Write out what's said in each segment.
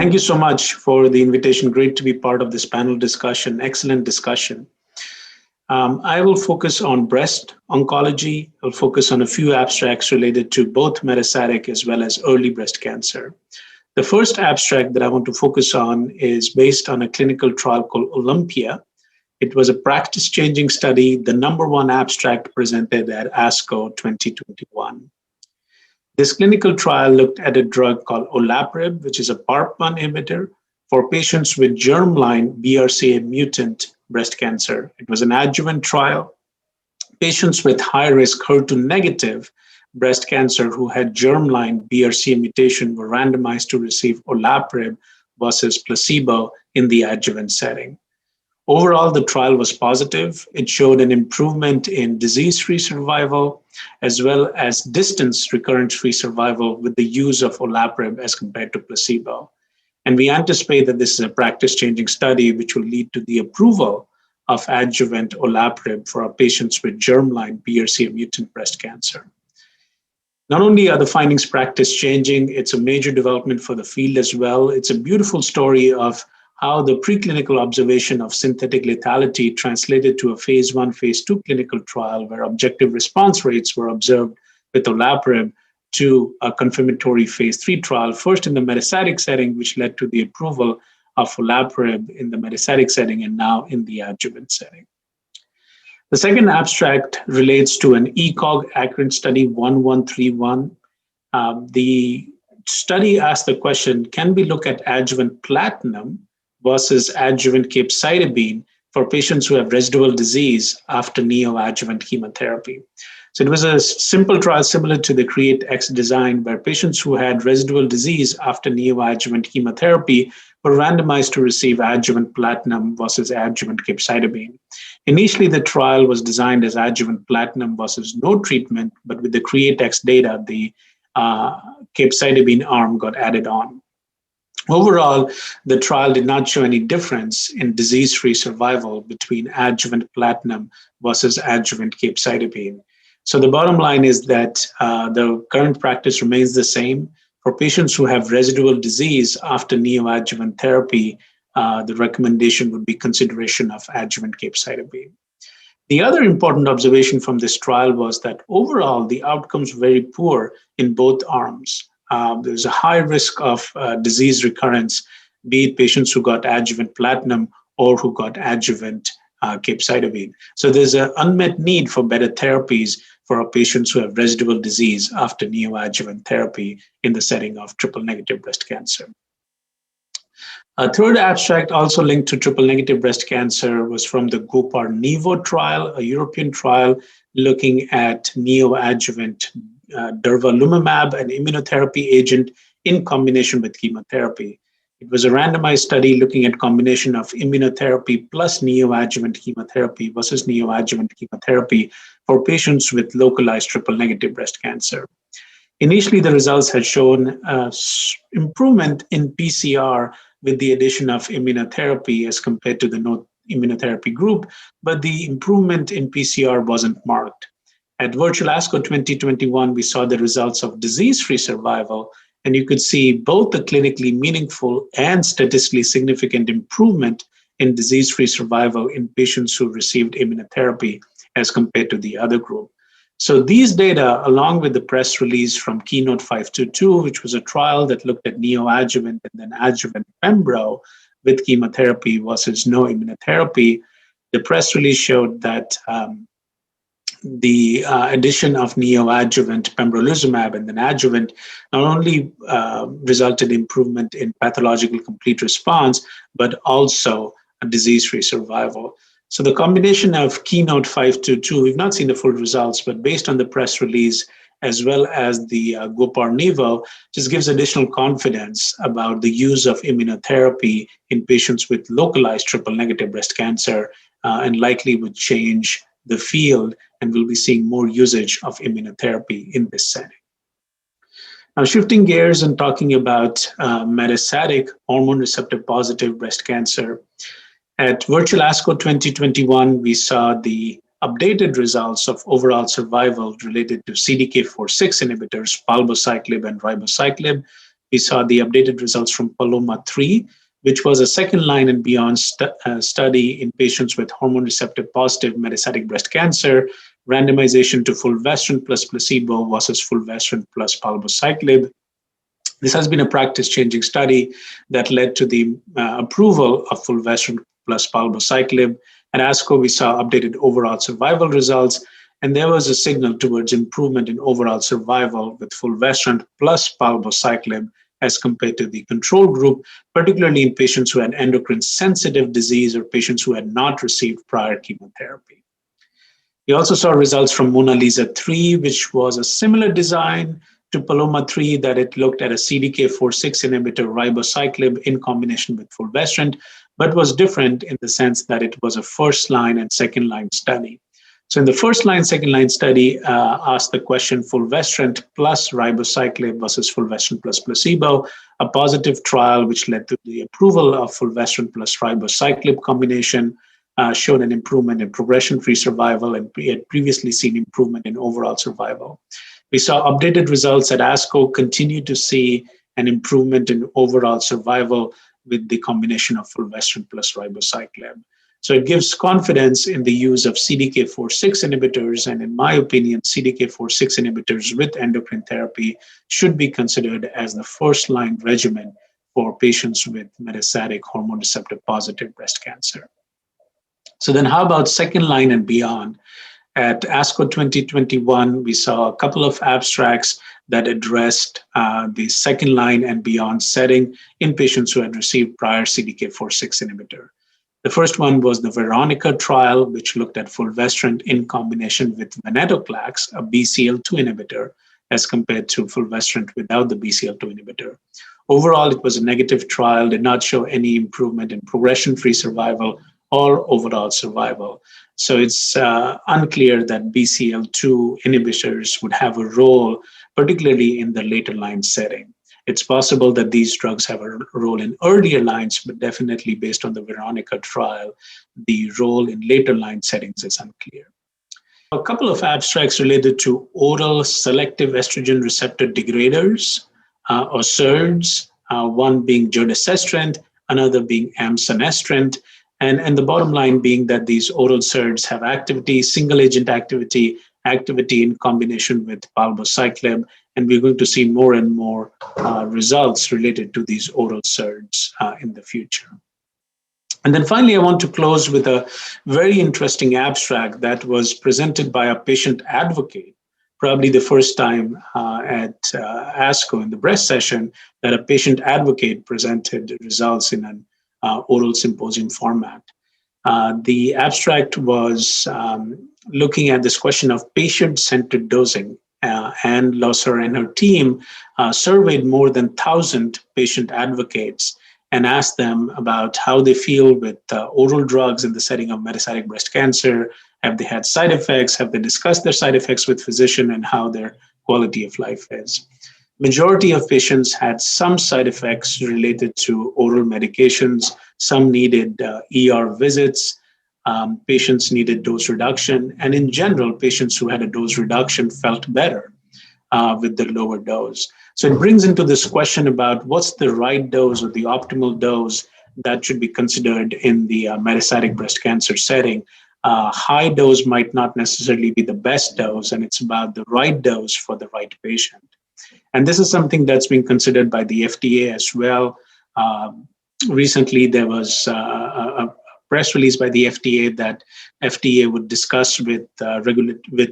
Thank you so much for the invitation. Great to be part of this panel discussion. Excellent discussion. I will focus on breast oncology. I'll focus on a few abstracts related to both metastatic as well as early breast cancer. The first abstract that I want to focus on is based on a clinical trial called Olympia. It was a practice-changing study, the number one abstract presented at ASCO 2021. This clinical trial looked at a drug called olaparib, which is a PARP1 inhibitor for patients with germline BRCA mutant breast cancer. It was an adjuvant trial. Patients with high-risk HER2-negative breast cancer who had germline BRCA mutation were randomized to receive olaparib versus placebo in the adjuvant setting. Overall, the trial was positive. It showed an improvement in disease-free survival as well as distance recurrence-free survival with the use of olaparib as compared to placebo. And we anticipate that this is a practice-changing study which will lead to the approval of adjuvant olaparib for our patients with germline BRCA mutant breast cancer. Not only are the findings practice-changing, it's a major development for the field as well. It's a beautiful story of how the preclinical observation of synthetic lethality translated to a phase 1, phase 2 clinical trial where objective response rates were observed with olaparib to a confirmatory phase 3 trial, first in the metastatic setting, which led to the approval of olaparib in the metastatic setting and now in the adjuvant setting. The second abstract relates to an ECOG accurate study 1131. The study asked the question, can we look at adjuvant platinum versus adjuvant capecitabine for patients who have residual disease after neoadjuvant chemotherapy? So it was a simple trial similar to the CREATE-X design where patients who had residual disease after neoadjuvant chemotherapy were randomized to receive adjuvant platinum versus adjuvant capecitabine. Initially, the trial was designed as adjuvant platinum versus no treatment, but with the CREATE-X data, the capecitabine arm got added on. Overall, the trial did not show any difference in disease-free survival between adjuvant platinum versus adjuvant capecitabine. So the bottom line is that the current practice remains the same. For patients who have residual disease after neoadjuvant therapy, the recommendation would be consideration of adjuvant capecitabine. The other important observation from this trial was that overall, the outcomes were very poor in both arms. There's a high risk of disease recurrence, be it patients who got adjuvant platinum or who got adjuvant capecitabine. So there's an unmet need for better therapies for our patients who have residual disease after neoadjuvant therapy in the setting of triple-negative breast cancer. A third abstract also linked to triple-negative breast cancer was from the GOPAR-NIVO trial, a European trial looking at neoadjuvant durvalumab, an immunotherapy agent in combination with chemotherapy. It was a randomized study looking at combination of immunotherapy plus neoadjuvant chemotherapy versus neoadjuvant chemotherapy for patients with localized triple-negative breast cancer. Initially, the results had shown improvement in PCR with the addition of immunotherapy as compared to the no immunotherapy group, but the improvement in PCR wasn't marked. At Virtual ASCO 2021, we saw the results of disease-free survival, and you could see both the clinically meaningful and statistically significant improvement in disease-free survival in patients who received immunotherapy as compared to the other group. So these data, along with the press release from Keynote 522, which was a trial that looked at neoadjuvant and then adjuvant pembro with chemotherapy versus no immunotherapy, the press release showed that the addition of neoadjuvant pembrolizumab and then adjuvant not only resulted in improvement in pathological complete response, but also a disease-free survival. So the combination of Keynote 522, we've not seen the full results, but based on the press release as well as the GOPAR-NIVO, just gives additional confidence about the use of immunotherapy in patients with localized triple-negative breast cancer and likely would change the field, and we'll be seeing more usage of immunotherapy in this setting. Now, shifting gears and talking about metastatic hormone receptor positive breast cancer. At Virtual ASCO 2021, we saw the updated results of overall survival related to CDK4/6 inhibitors, palbociclib and ribociclib, we saw the updated results from PALOMA-3, which was a second-line and beyond study in patients with hormone receptor-positive metastatic breast cancer, randomization to fulvestrant plus placebo versus fulvestrant plus palbociclib. This has been a practice-changing study that led to the approval of fulvestrant plus palbociclib. At ASCO, we saw updated overall survival results, and there was a signal towards improvement in overall survival with fulvestrant plus palbociclib as compared to the control group, particularly in patients who had endocrine-sensitive disease or patients who had not received prior chemotherapy. We also saw results from MONALEESA-3, which was a similar design to PALOMA-3, that it looked at a CDK4/6 inhibitor ribociclib in combination with fulvestrant, but was different in the sense that it was a first-line and second-line study. So in the first-line, second-line study, asked the question fulvestrant plus ribociclib versus fulvestrant plus placebo, a positive trial which led to the approval of fulvestrant plus ribociclib combination, showed an improvement in progression-free survival, and we had previously seen improvement in overall survival. We saw updated results at ASCO continue to see an improvement in overall survival with the combination of fulvestrant plus ribociclib. So it gives confidence in the use of CDK4/6 inhibitors, and in my opinion, CDK4/6 inhibitors with endocrine therapy should be considered as the first-line regimen for patients with metastatic hormone receptor-positive breast cancer. So then how about second line and beyond? At ASCO 2021, we saw a couple of abstracts that addressed the second line and beyond setting in patients who had received prior CDK4/6 inhibitor. The first one was the Veronica trial, which looked at fulvestrant in combination with venetoclax, a BCL2 inhibitor, as compared to fulvestrant without the BCL2 inhibitor. Overall, it was a negative trial, did not show any improvement in progression-free survival or overall survival. So it's unclear that BCL2 inhibitors would have a role, particularly in the later line setting. It's possible that these drugs have a role in earlier lines, but definitely based on the Veronica trial, the role in later line settings is unclear. A couple of abstracts related to oral selective estrogen receptor degraders, or SERDs, one being giredestrant, another being amcenestrant. And the bottom line being that these oral SERDs have activity, single agent activity, activity in combination with palbociclib, and we're going to see more and more results related to these oral SERDs in the future. And then finally, I want to close with a very interesting abstract that was presented by a patient advocate, probably the first time at ASCO in the breast session that a patient advocate presented results in an oral symposium format. The abstract was looking at this question of patient-centered dosing, and Losser and her team surveyed more than 1,000 patient advocates and asked them about how they feel with oral drugs in the setting of metastatic breast cancer. Have they had side effects? Have they discussed their side effects with physician and how their quality of life is? Majority of patients had some side effects related to oral medications. Some needed ER visits. Patients needed dose reduction. And in general, patients who had a dose reduction felt better with the lower dose. So it brings into this question about what's the right dose or the optimal dose that should be considered in the metastatic breast cancer setting. High dose might not necessarily be the best dose, and it's about the right dose for the right patient. And this is something that's been considered by the FDA as well. Recently, there was a press release by the FDA that FDA would discuss with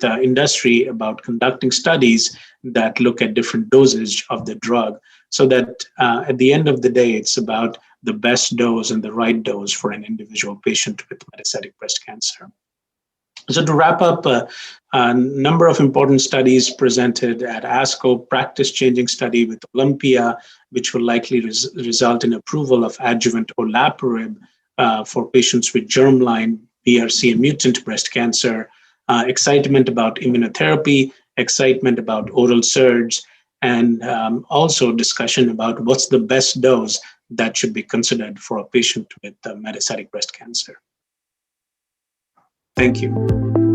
industry about conducting studies that look at different dosage of the drug, so that at the end of the day, it's about the best dose and the right dose for an individual patient with metastatic breast cancer. So to wrap up, a number of important studies presented at ASCO, practice-changing study with Olympia, which will likely result in approval of adjuvant olaparib for patients with germline BRCA mutant breast cancer, excitement about immunotherapy, excitement about oral SERDs, and also discussion about what's the best dose that should be considered for a patient with metastatic breast cancer. Thank you.